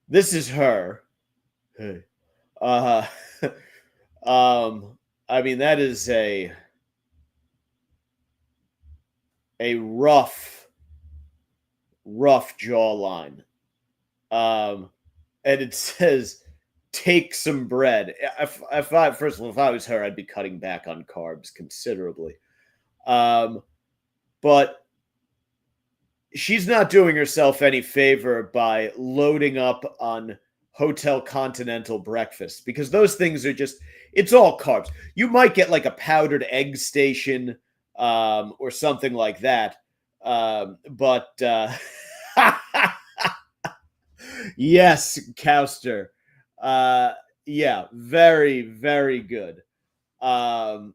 This is her. Hey. Uh I mean, that is a rough jawline. And it says, "Take some bread." If I first of all, if I was her, I'd be cutting back on carbs considerably. But she's not doing herself any favor by loading up on Hotel Continental breakfast, because those things are just, it's all carbs. You might get like a powdered egg station or something like that. But yes, Cowster. Yeah, very, very good. Um,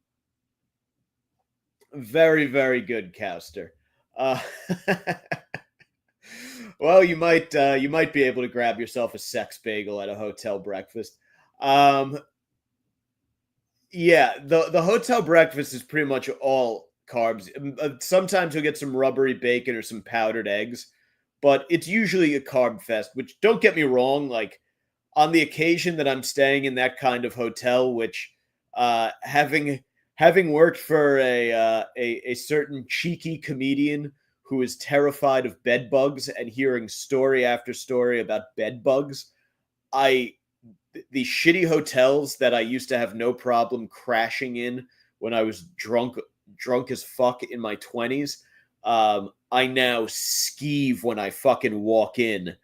Very, very good, Cowster. Uh, well, you might be able to grab yourself a sex bagel at a hotel breakfast. Um, yeah, the hotel breakfast is pretty much all carbs. Sometimes you'll get some rubbery bacon or some powdered eggs, but it's usually a carb fest. Which, don't get me wrong, like, on the occasion that I'm staying in that kind of hotel, which having worked for a certain cheeky comedian who is terrified of bed bugs and hearing story after story about bed bugs, I the shitty hotels that I used to have no problem crashing in when I was drunk as fuck in my 20s. I now skeeve when I fucking walk in,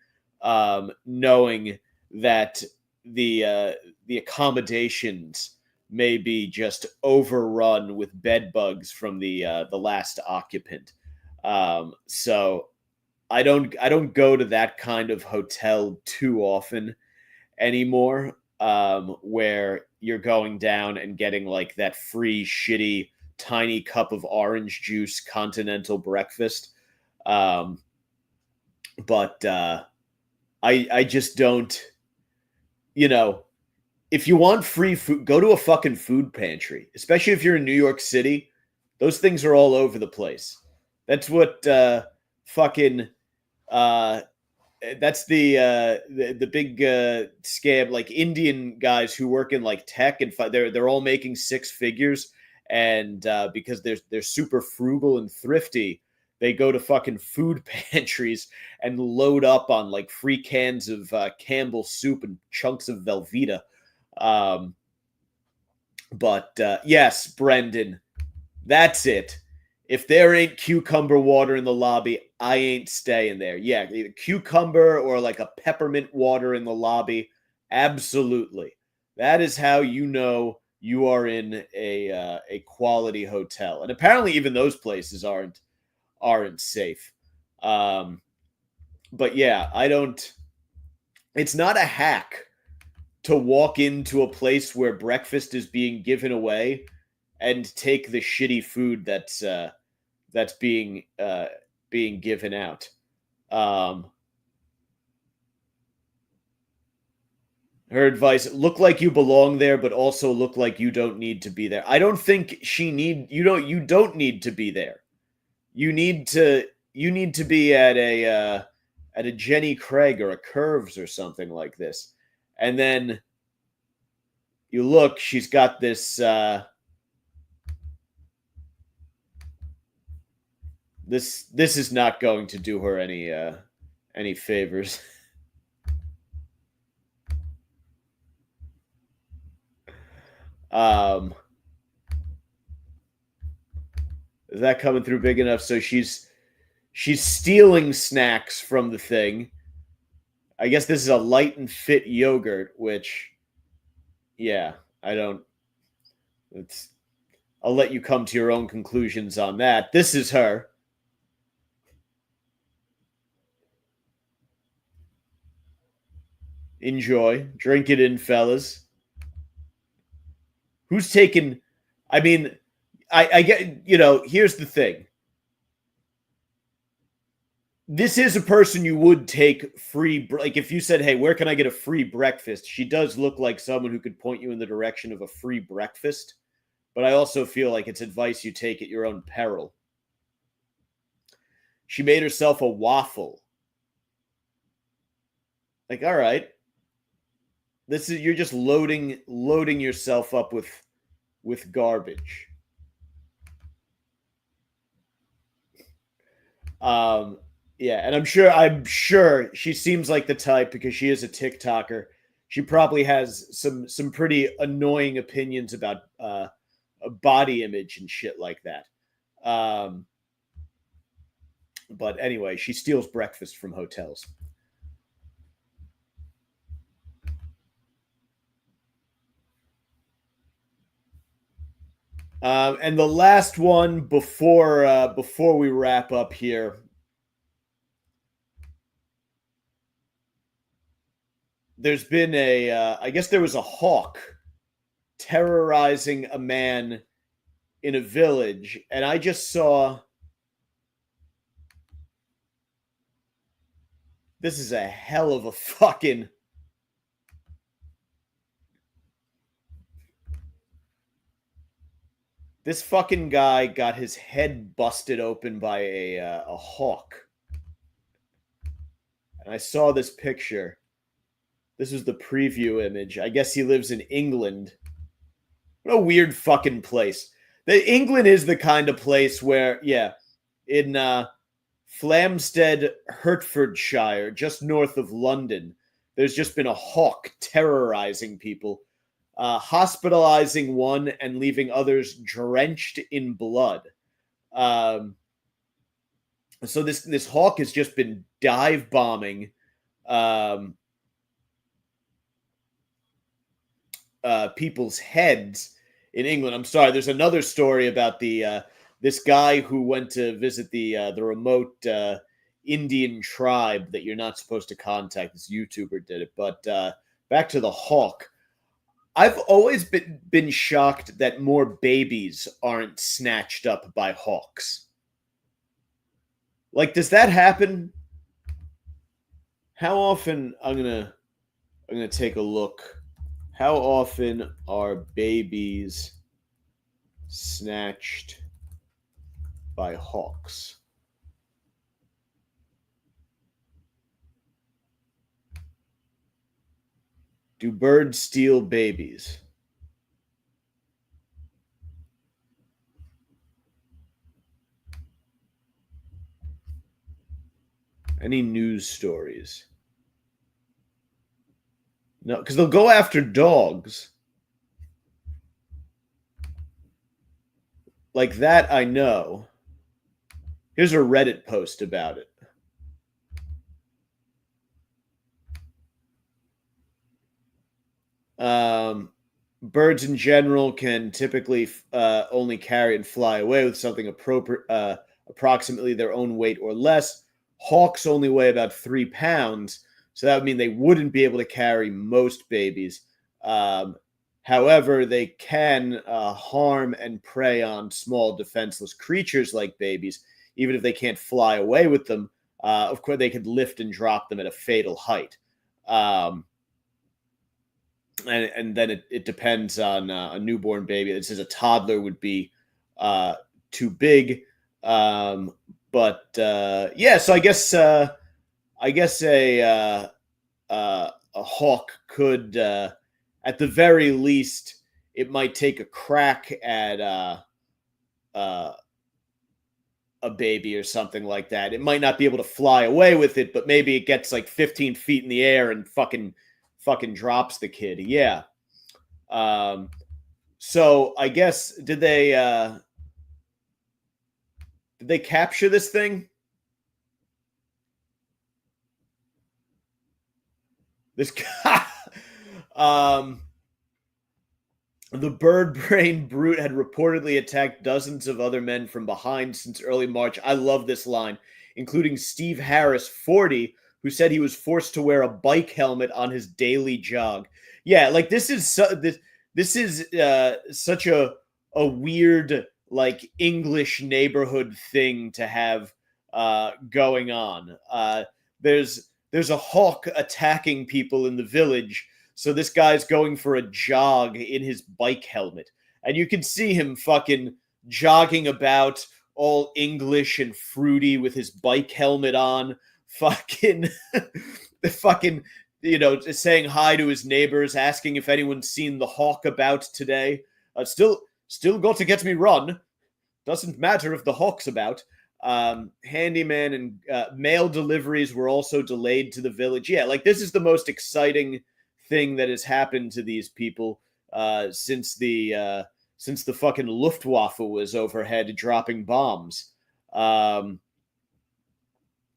knowing that the accommodations may be just overrun with bed bugs from the last occupant. So I don't go to that kind of hotel too often anymore, where you're going down and getting like that free shitty tiny cup of orange juice continental breakfast. Um, but I just don't, you know, if you want free food, go to a fucking food pantry, especially if you're in New York City. Those things are all over the place. That's what fucking uh, that's the big scam, like Indian guys who work in like tech, and they're all making six figures, and because they're super frugal and thrifty, they go to fucking food pantries and load up on like free cans of Campbell's soup and chunks of Velveeta. Um, but yes, Brendan, that's it. If there ain't cucumber water in the lobby, I ain't staying there. Yeah, either cucumber or like a peppermint water in the lobby. Absolutely. That is how you know you are in a quality hotel. And apparently even those places aren't safe. Um, but yeah, I don't, it's not a hack to walk into a place where breakfast is being given away and take the shitty food that's being given out. Um, her advice: look like you belong there, but also look like you don't need to be there. I don't think you don't need to be there. You need to be at a Jenny Craig or a Curves or something like this, and then you look. She's got this. This is not going to do her any favors. um, is that coming through big enough? So she's stealing snacks from the thing. I guess this is a light and fit yogurt, which, yeah, I don't. It's. I'll let you come to your own conclusions on that. This is her. Enjoy, drink it in, fellas. Who's taking? I mean, I get. Here's the thing. This is a person you would take free. Like if you said, "Hey, where can I get a free breakfast?" She does look like someone who could point you in the direction of a free breakfast. But I also feel like it's advice you take at your own peril. She made herself a waffle. Like, all right, this is you're just loading yourself up with garbage. Um, yeah, and I'm sure she seems like the type, because she is a TikToker. She probably has some pretty annoying opinions about body image and shit like that. Um, but anyway, she steals breakfast from hotels. And the last one before we wrap up here, there's been I guess there was a hawk terrorizing a man in a village, and I just saw this is a hell of a fucking. This fucking guy got his head busted open by a hawk. And I saw this picture. This was the preview image. I guess he lives in England. What a weird fucking place. England is the kind of place where, yeah, in Flamstead, Hertfordshire, just north of London, there's just been a hawk terrorizing people, hospitalizing one and leaving others drenched in blood. Um, So this hawk has just been dive bombing um, people's heads in England. I'm sorry. There's another story about the this guy who went to visit the remote Indian tribe that you're not supposed to contact. This YouTuber did it. But back to the hawk. I've always been shocked that more babies aren't snatched up by hawks. Like, does that happen? How often? I'm gonna take a look. How often are babies snatched by hawks? Do birds steal babies? Any news stories? No, because they'll go after dogs. Like that, I know. Here's a Reddit post about it. Um, Birds in general can typically only carry and fly away with something approximately their own weight or less. Hawks only weigh about 3 pounds, so that would mean they wouldn't be able to carry most babies. Um, However, they can harm and prey on small defenseless creatures like babies, even if they can't fly away with them. Of course, they could lift and drop them at a fatal height. Um, and then it depends on a newborn baby. It says a toddler would be uh, too big, but yeah. So I guess a hawk could, at the very least, it might take a crack at uh, a baby or something like that. It might not be able to fly away with it, but maybe it gets like 15 feet in the air and fucking drops the kid. Yeah. Um, so I guess did they capture this thing? This guy, um, the bird brain brute had reportedly attacked dozens of other men from behind since early March. I love this line, including Steve Harris, 40, who said he was forced to wear a bike helmet on his daily jog. Yeah, like this is such a weird like English neighborhood thing to have going on. There's a hawk attacking people in the village, so this guy's going for a jog in his bike helmet. And you can see him fucking jogging about all English and fruity with his bike helmet on, fucking fucking saying hi to his neighbors, asking if anyone's seen the hawk about today. Still got to get me run. Doesn't matter if the hawk's about. Handyman and mail deliveries were also delayed to the village. Yeah, like this is the most exciting thing that has happened to these people since the fucking Luftwaffe was overhead dropping bombs.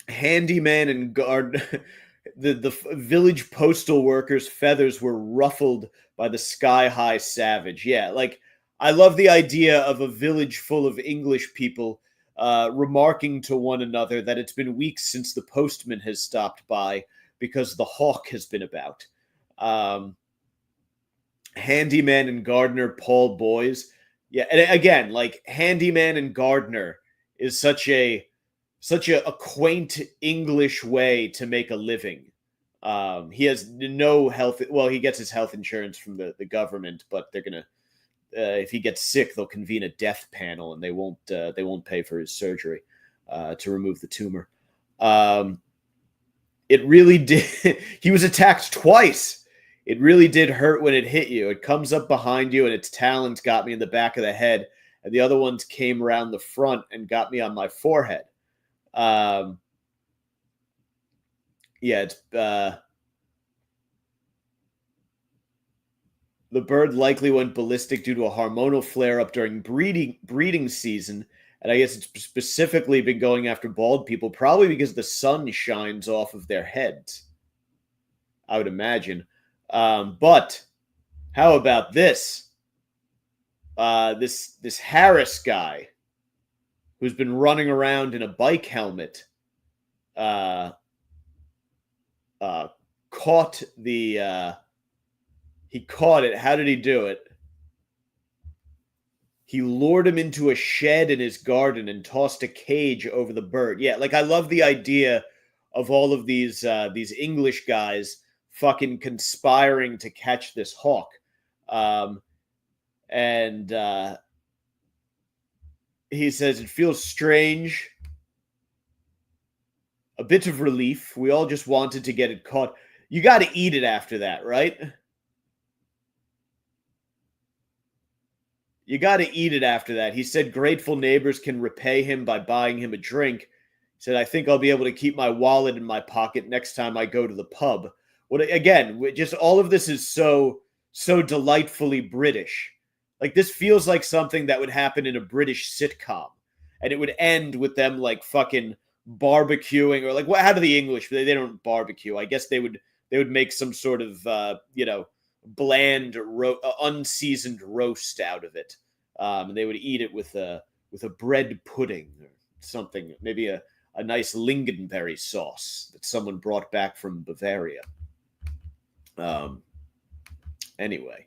Handyman and guard the village postal workers' feathers were ruffled by the sky high savage. Yeah, like I love the idea of a village full of English people remarking to one another that it's been weeks since the postman has stopped by because the hawk has been about. Um, Handyman and gardener Paul Boys. Yeah, and again, like handyman and gardener is such a quaint English way to make a living. He has no health. Well, he gets his health insurance from the government, but they're gonna if he gets sick, they'll convene a death panel, and they won't pay for his surgery to remove the tumor. Um, it really did. He was attacked twice. It really did hurt when it hit you. It comes up behind you, and its talons got me in the back of the head, and the other ones came around the front and got me on my forehead. Um, yeah, it's the bird likely went ballistic due to a hormonal flare up during breeding season And I guess it's specifically been going after bald people, probably because the sun shines off of their heads, I would imagine. But how about this? This Harris guy who's been running around in a bike helmet uh, caught the he caught it. How did he do it? He lured him into a shed in his garden and tossed a cage over the bird. Yeah, like I love the idea of all of these English guys fucking conspiring to catch this hawk. And he says it feels strange, a bit of relief. We all just wanted to get it caught. You got to eat it after that, right? You got to eat it after that. He said grateful neighbors can repay him by buying him a drink. He said, I think I'll be able to keep my wallet in my pocket next time I go to the pub. What again, just all of this is so delightfully British. Like this feels like something that would happen in a British sitcom. And it would end with them like fucking barbecuing or like what how do the English they don't barbecue. I guess they would make some sort of bland unseasoned roast out of it, and they would eat it with a bread pudding or something, maybe a nice lingonberry sauce that someone brought back from Bavaria. Anyway,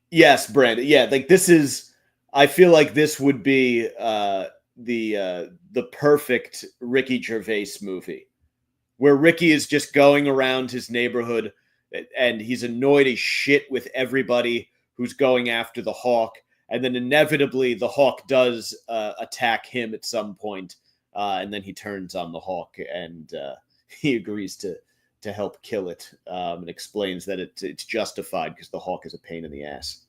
yes, Brandon. Yeah, like this is. I feel like this would be the perfect Ricky Gervais movie, where Ricky is just going around his neighborhood and he's annoyed as shit with everybody who's going after the hawk, and then inevitably the hawk does attack him at some point, and then he turns on the hawk and he agrees to help kill it, and explains that it's justified because the hawk is a pain in the ass.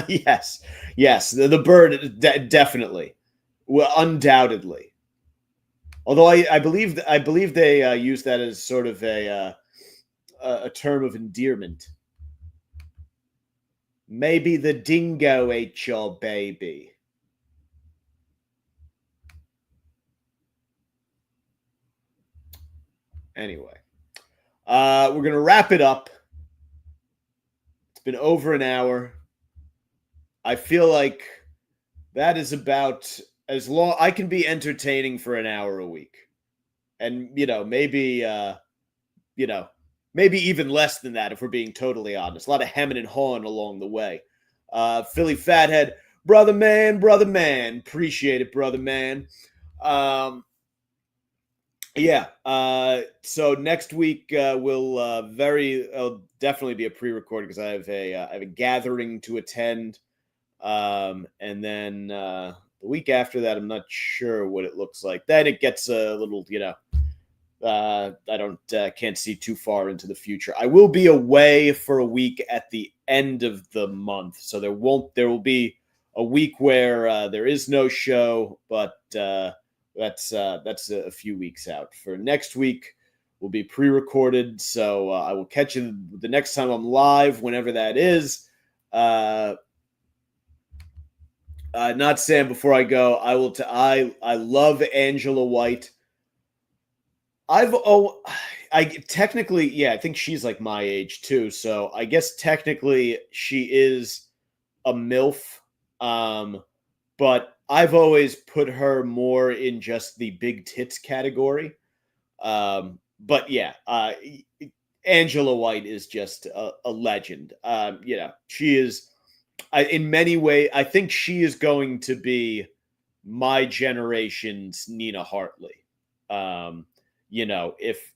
yes, the bird definitely, well, undoubtedly. Although I believe they use that as sort of a term of endearment. Maybe the dingo ate your baby. Anyway, we're gonna wrap it up. It's been over an hour. I feel like that is about as long. I can be entertaining for an hour a week, and you know, maybe even less than that if we're being totally honest. A lot of hemming and hawing along the way. Philly Fathead, brother man, appreciate it, brother man. Yeah. So next week will definitely be a pre-recorded because I have a gathering to attend. And then the week after that, I'm not sure what it looks like. Then it gets a little, I don't can't see too far into the future. I will be away for a week at the end of the month, so there will be a week where there is no show, but that's a few weeks out. For next week, will be pre-recorded, so I will catch you the next time I'm live, whenever that is. Not Sam. Before I go, I love Angela White. I technically, yeah, I think she's like my age too. So I guess technically she is a MILF. But I've always put her more in just the big tits category. But yeah, Angela White is just a legend. She is, in many ways, I think she is going to be my generation's Nina Hartley. If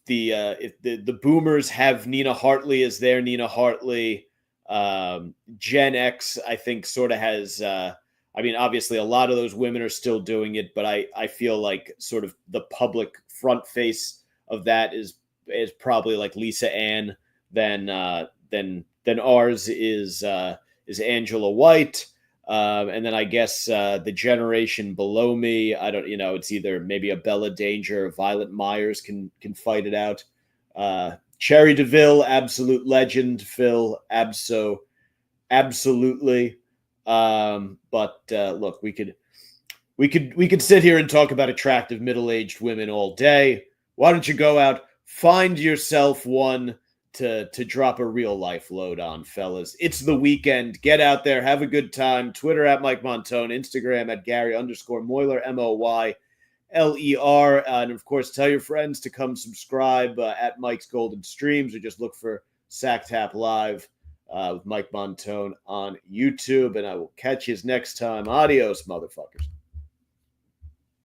the boomers have Nina Hartley as their Nina Hartley, Gen X, I think, sort of has. Obviously, a lot of those women are still doing it, but I feel like sort of the public front face of that is probably like Lisa Ann. Then ours is Angela White. And then I guess the generation below me, I don't, it's either maybe a Bella Danger or Violet Myers can fight it out. Cherry DeVille, absolute legend. Phil, absolutely. But look, we could sit here and talk about attractive middle-aged women all day. Why don't you go out, find yourself one to drop a real life load on, fellas? It's the weekend. Get out there, have a good time. Twitter at Mike Montone, Instagram at Gary_Moiler, Moyler. And of course, tell your friends to come subscribe at Mike's Golden Streams, or just look for Sacktap Live with Mike Montone on YouTube. And I will catch you next time. Adios, motherfuckers.